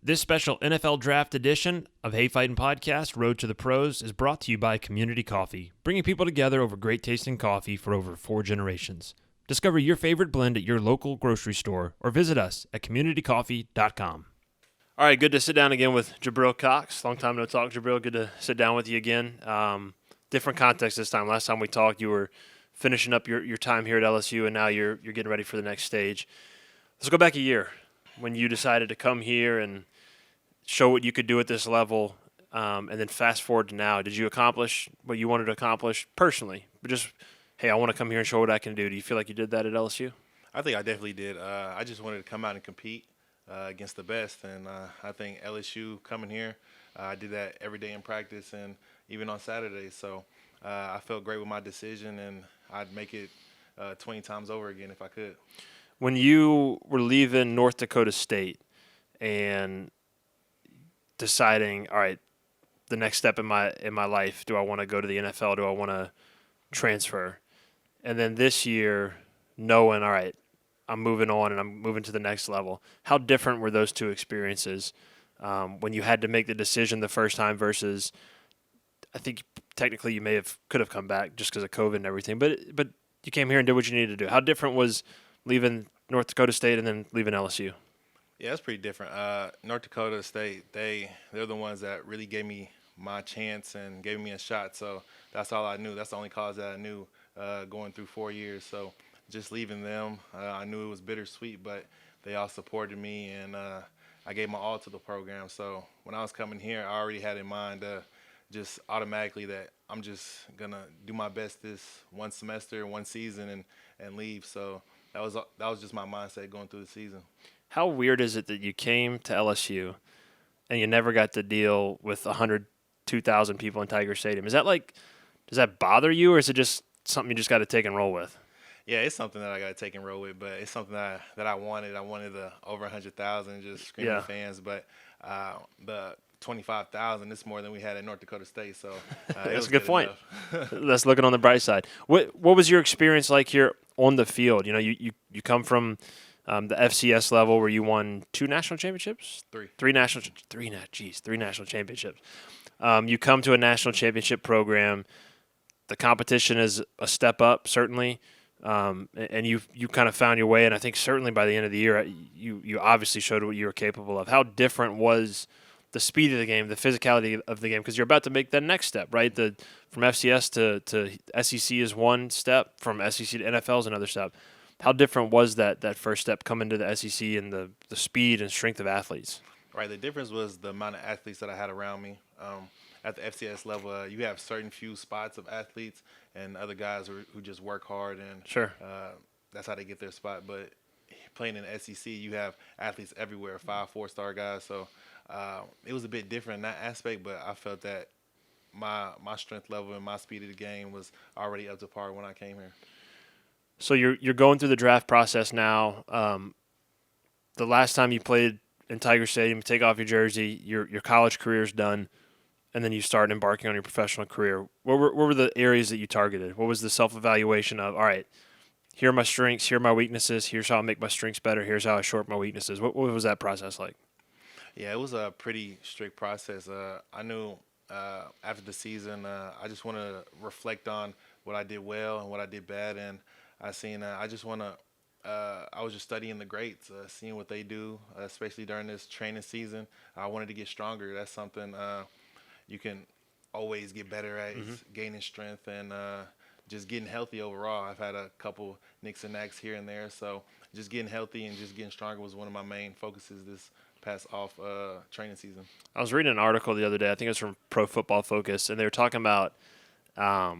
This special NFL Draft edition of Hey Fightin Podcast, Road to the Pros, is brought to you by Community Coffee, bringing people together over great tasting coffee for over 4 generations. Discover your favorite blend at your local grocery store or visit us at communitycoffee.com. All right, good to sit down again with Jabril Cox. Long time no talk, Jabril. Good to sit down with you again. Different context this time. Last time we talked, you were finishing up your time here at LSU, and now you're getting ready for the next stage. Let's go back a year when you decided to come here and show what you could do at this level, and then fast forward to now. Did you accomplish what you wanted to accomplish personally? But just, hey, I want to come here and show what I can do. Do you feel like you did that at LSU? I think I definitely did. I just wanted to come out and compete against the best, and I think LSU coming here, I did that every day in practice and even on Saturdays. So I felt great with my decision, and I'd make it 20 times over again if I could. When you were leaving North Dakota State and deciding, all right, the next step in my life, do I want to go to the NFL? Do I want to transfer? And then this year, knowing, all right, I'm moving on and I'm moving to the next level. How different were those two experiences when you had to make the decision the first time versus, I think technically you could have come back just because of COVID and everything, but you came here and did what you needed to do. How different was leaving North Dakota State and then leaving LSU? Yeah, it's pretty different. North Dakota State, they're the ones that really gave me my chance and gave me a shot. So that's all I knew. That's the only cause that I knew going through 4 years. So just leaving them, I knew it was bittersweet, but they all supported me, and I gave my all to the program. So when I was coming here, I already had in mind just automatically that I'm just going to do my best this one semester, one season, and leave. So that was just my mindset going through the season. How weird is it that you came to LSU and you never got to deal with 102,000 people in Tiger Stadium? Does that bother you, or is it just something you just got to take and roll with? Yeah, it's something that I got to take and roll with, but it's something that I wanted. I wanted the over 100,000 just screaming fans, but the 25,000 is more than we had at North Dakota State. So that's a good point. Let's look on the bright side. What was your experience like here on the field? You know, you come from the FCS level where you won 2 national championships? Three national championships. You come to a national championship program. The competition is a step up, certainly, and you kind of found your way. And I think certainly by the end of the year, you obviously showed what you were capable of. How different was the speed of the game, the physicality of the game? Because you're about to make that next step, right? From FCS to SEC is one step. From SEC to NFL is another step. How different was that first step coming to the SEC and the speed and strength of athletes? Right. The difference was the amount of athletes that I had around me. At the FCS level, you have certain few spots of athletes and other guys who just work hard, and sure, that's how they get their spot. But playing in the SEC, you have athletes everywhere, 5 4-star guys. So it was a bit different in that aspect, but I felt that my strength level and my speed of the game was already up to par when I came here. So you're going through the draft process now. The last time you played in Tiger Stadium, you take off your jersey, your college career is done, and then you start embarking on your professional career. What were the areas that you targeted? What was the self-evaluation of, all right, here are my strengths, here are my weaknesses, here's how I make my strengths better, here's how I shore up my weaknesses? What was that process like? Yeah, it was a pretty strict process. I knew after the season, I just want to reflect on what I did well and what I did bad, and I was just studying the greats, seeing what they do, especially during this training season. I wanted to get stronger. That's something you can always get better at, is gaining strength and just getting healthy overall. I've had a couple nicks and knacks here and there, so just getting healthy and just getting stronger was one of my main focuses this past off training season. I was reading an article the other day, I think it was from Pro Football Focus, and they were talking about how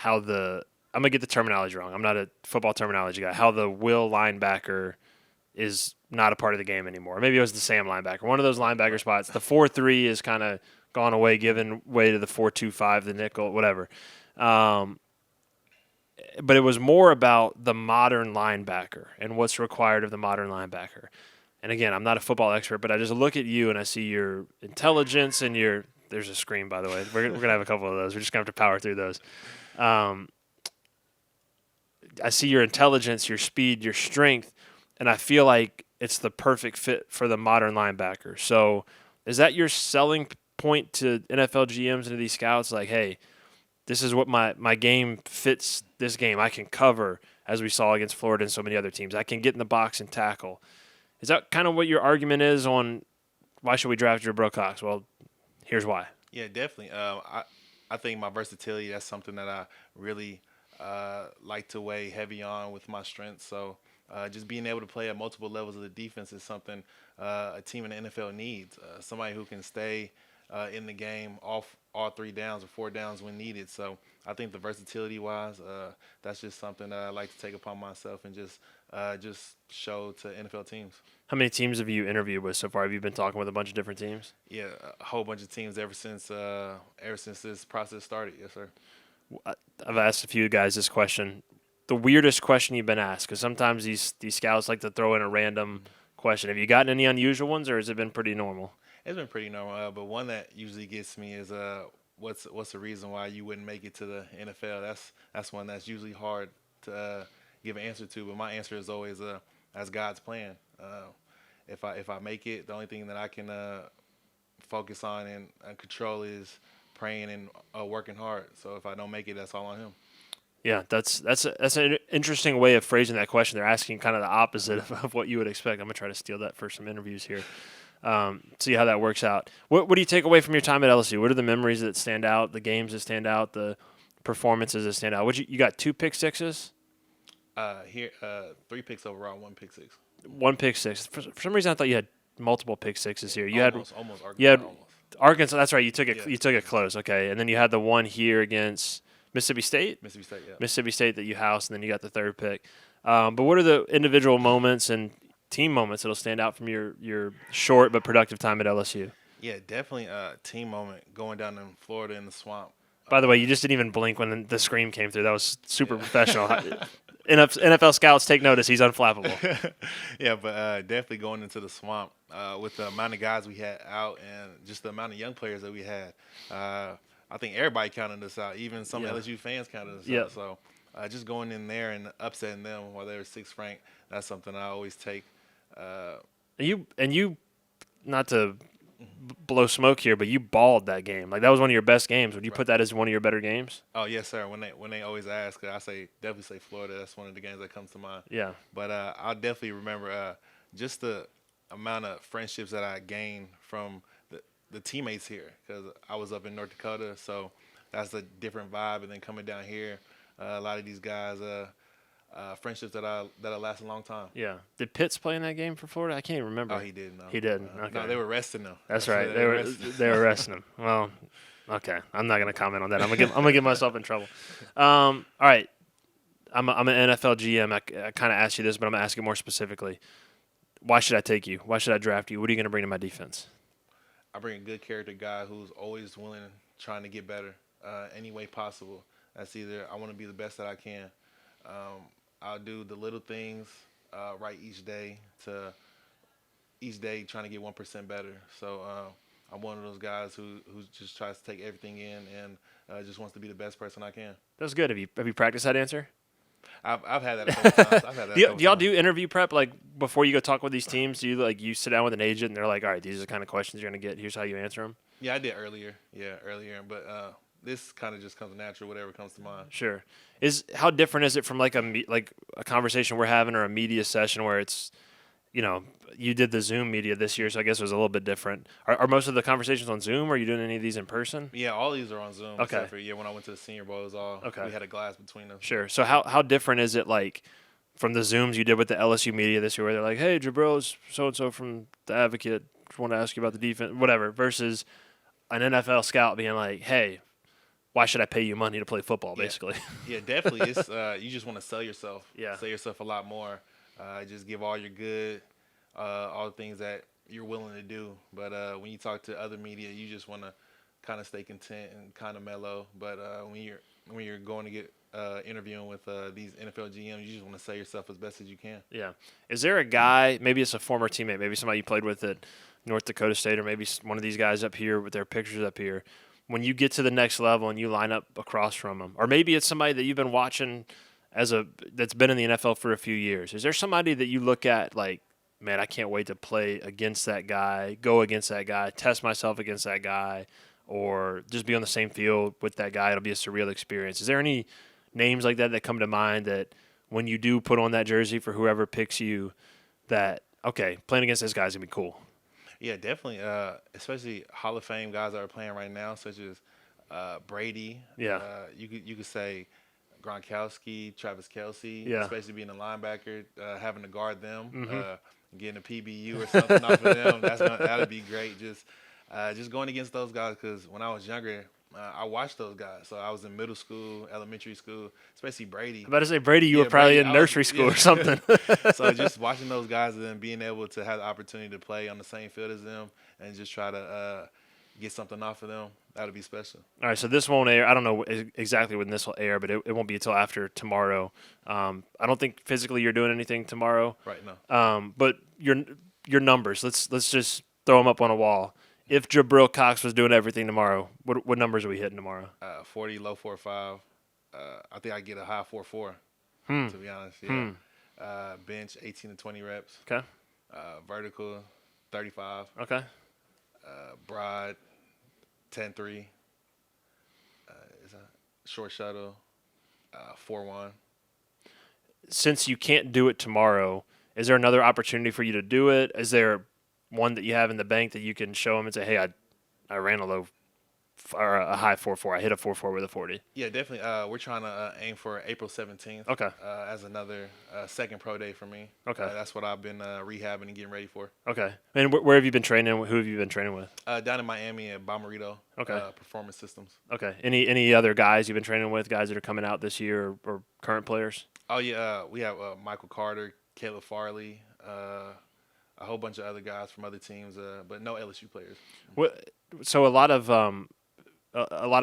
I'm going to get the terminology wrong. I'm not a football terminology guy. How the will linebacker is not a part of the game anymore. Maybe it was the Sam linebacker. One of those linebacker spots. The 4-3 is kind of gone away, given way to the 4-2-5, the nickel, whatever. But it was more about the modern linebacker and what's required of the modern linebacker. And again, I'm not a football expert, but I just look at you and I see your intelligence and there's a screen, by the way. We're going to have a couple of those. We're just going to have to power through those. I see your intelligence, your speed, your strength, and I feel like it's the perfect fit for the modern linebacker. So is that your selling point to NFL GMs and to these scouts? Like, hey, this is what my game fits this game. I can cover, as we saw against Florida and so many other teams. I can get in the box and tackle. Is that kind of what your argument is on why should we draft Jabril Cox? Well, here's why. Yeah, definitely. I think my versatility, that's something that I really like to weigh heavy on with my strengths. So just being able to play at multiple levels of the defense is something a team in the NFL needs. Somebody who can stay in the game off all 3 downs or 4 downs when needed. So I think the versatility-wise, that's just something that I like to take upon myself and just show to NFL teams. How many teams have you interviewed with so far? Have you been talking with a bunch of different teams? Yeah, a whole bunch of teams ever since this process started. Yes, sir. I've asked a few guys this question. The weirdest question you've been asked, because sometimes these scouts like to throw in a random question. Have you gotten any unusual ones, or has it been pretty normal? It's been pretty normal, but one that usually gets me is what's the reason why you wouldn't make it to the NFL? That's one that's usually hard to give an answer to, but my answer is always that's God's plan. If I make it, the only thing that I can focus on and control is praying and working hard. So if I don't make it, that's all on Him. Yeah, that's an interesting way of phrasing that question. They're asking kind of the opposite of what you would expect. I'm gonna try to steal that for some interviews here. See how that works out. What do you take away from your time at LSU? What are the memories that stand out, the games that stand out, the performances that stand out? You got 2 pick sixes? Here, 3 picks overall, 1 pick six. 1 pick six. For some reason, I thought you had multiple pick sixes here. You almost had Arkansas. Arkansas. That's right. You took it. Yeah. You took it close. Okay, and then you had the one here against Mississippi State. Yeah. Mississippi State that you housed, and then you got the 3rd pick. But what are the individual moments and team moments that'll stand out from your short but productive time at LSU? Yeah, definitely a team moment going down in Florida in the swamp. By the way, you just didn't even blink when the scream came through. That was super professional. NFL scouts take notice. He's unflappable. Yeah, but definitely going into the swamp with the amount of guys we had out and just the amount of young players that we had. I think everybody counted us out. Even some LSU fans counted us out. So just going in there and upsetting them while they were 6th ranked, that's something I always take. You, not to blow smoke here, but you balled that game. Like, that was one of your best games. Would you put that as one of your better games? Oh, yes, sir. When they always ask, I definitely say Florida. That's one of the games that comes to mind. Yeah. But I'll definitely remember just the amount of friendships that I gained from the teammates here, because I was up in North Dakota, so that's a different vibe. And then coming down here, a lot of these guys, friendships that'll last a long time. Yeah. Did Pitts play in that game for Florida? I can't even remember. Oh, he didn't. No. He didn't. Okay. No, they were resting him. That's right. They were resting him. Well, okay. I'm not gonna comment on that. I'm gonna get myself in trouble. All right. I'm an NFL GM. I kind of asked you this, but I'm gonna ask you more specifically. Why should I take you? Why should I draft you? What are you gonna bring to my defense? I bring a good character guy who's always willing, trying to get better any way possible. That's either I want to be the best that I can. I'll do the little things right each day trying to get 1% better. So I'm one of those guys who just tries to take everything in and just wants to be the best person I can. That's good. Have you practiced that answer? I've had that a couple times. Do y'all do interview prep, like, before you go talk with these teams? Do you sit down with an agent and they're like, all right, these are the kind of questions you're going to get. Here's how you answer them? Yeah, I did earlier. But this kind of just comes natural, whatever comes to mind. Sure. How different is it from like a conversation we're having or a media session where it's, you did the Zoom media this year, so I guess it was a little bit different. Are most of the conversations on Zoom, or are you doing any of these in person? Yeah, all these are on Zoom. Okay. Except for, when I went to the Senior Bowl, it was all, we had a glass between us. Sure. So how different is it, like, from the Zooms you did with the LSU media this year where they're like, hey, Jabril is so-and-so from The Advocate, just want to ask you about the defense, whatever, versus an NFL scout being like, hey, why should I pay you money to play football, basically? Yeah, definitely. It's you just want to sell yourself. Yeah. Sell yourself a lot more. Just give all your good, all the things that you're willing to do. But when you talk to other media, you just want to kind of stay content and kind of mellow. But when you're going to get interviewing with these NFL GMs, you just want to sell yourself as best as you can. Yeah. Is there a guy, maybe it's a former teammate, maybe somebody you played with at North Dakota State, or maybe one of these guys up here with their pictures up here, when you get to the next level and you line up across from them, or maybe it's somebody that you've been watching that's been in the NFL for a few years. Is there somebody that you look at, like, man, I can't wait to play against that guy, go against that guy, test myself against that guy, or just be on the same field with that guy. It'll be a surreal experience. Is there any names like that come to mind that when you do put on that jersey for whoever picks you, that, okay, playing against this guy's going to be cool? Yeah, definitely. Especially Hall of Fame guys that are playing right now, such as Brady. Yeah. You could say Gronkowski, Travis Kelce, Yeah. especially being a linebacker, having to guard them, Mm-hmm. getting a PBU or something off of them. That'd be great. Just going against those guys, because when I was younger, I watched those guys. So I was in middle school, elementary school, especially Brady. I'm about to say, Brady, you Yeah, were probably Brady, in nursery school or something. So just watching those guys and then being able to have the opportunity to play on the same field as them and just try to get something off of them, that would be special. All right, so this won't air. I don't know exactly when this will air, but it won't be until after tomorrow. I don't think physically you're doing anything tomorrow. Right now. But your numbers, let's just throw them up on a wall. If Jabril Cox was doing everything tomorrow, what numbers are we hitting tomorrow? 40, low 4.5. I think I get a high 4.4, to be honest. Yeah. Bench 18 to 20 reps. Okay. Vertical 35. Okay. Broad 10-3. Is a short shuttle 4-1. Since you can't do it tomorrow, is there another opportunity for you to do it? Is there one that you have in the bank that you can show them and say, hey, I ran a low or a high 4.4. I hit a 4.4 with a 40. Yeah, definitely. We're trying to aim for April 17th. Okay. As another second pro day for me. Okay. That's what I've been rehabbing and getting ready for. Okay. And where have you been training? Who have you been training with? Down in Miami at Bommarito. Okay. Performance Systems. Okay. Any other guys you've been training with, guys that are coming out this year or current players? Oh, yeah. We have Michael Carter, Caleb Farley, a whole bunch of other guys from other teams, but no LSU players. So a lot of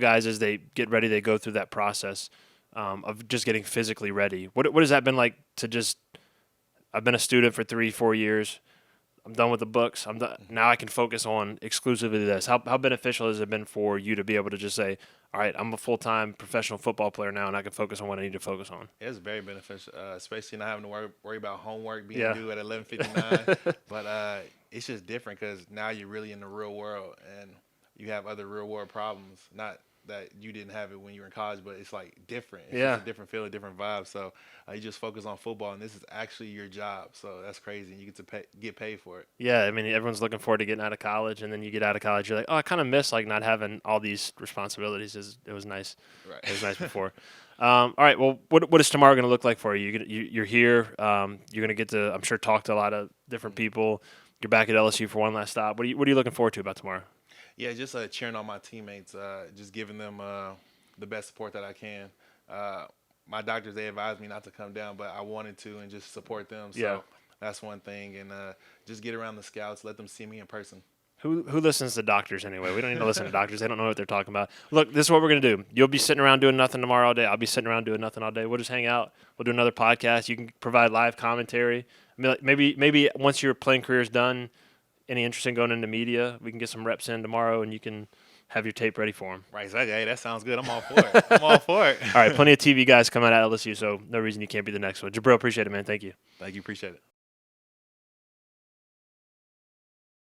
guys, as they get ready, they go through that process of just getting physically ready. What has that been like to just? I've been a student for 3-4 years. I'm done with the books. I'm done. Now I can focus on exclusively this. How beneficial has it been for you to be able to just say, all right, I'm a full-time professional football player now, and I can focus on what I need to focus on? It's very beneficial, especially not having to worry about homework being Yeah. due at 11:59. But it's just different because now you're really in the real world and you have other real world problems. Not that you didn't have it when you were in college, but it's like different. It's just a different feel, a different vibe. So you just focus on football, and this is actually your job. So that's crazy. And you get to get paid for it. Yeah, I mean, everyone's looking forward to getting out of college, and then you get out of college, you're like, oh, I kind of miss like not having all these responsibilities. It was nice. Right. It was nice before. All right. Well, what is tomorrow going to look like for you? You're here. You're going to get to, I'm sure, talk to a lot of different people. You're back at LSU for one last stop. What are you looking forward to about tomorrow? Yeah, just cheering on my teammates, just giving them the best support that I can. My doctors, they advised me not to come down, but I wanted to and just support them. So that's one thing. And just get around the scouts, let them see me in person. Who listens to doctors anyway? We don't need to listen to doctors. They don't know what they're talking about. Look, this is what we're going to do. You'll be sitting around doing nothing tomorrow all day. I'll be sitting around doing nothing all day. We'll just hang out. We'll do another podcast. You can provide live commentary. I mean, maybe once your playing career is done, any interest in going into media, we can get some reps in tomorrow, and you can have your tape ready for them. Right. So, hey, that sounds good. I'm all for it. I'm all for it. All right, plenty of TV guys coming out of LSU, so no reason you can't be the next one. Jabril, appreciate it, man. Thank you. Thank you. Appreciate it.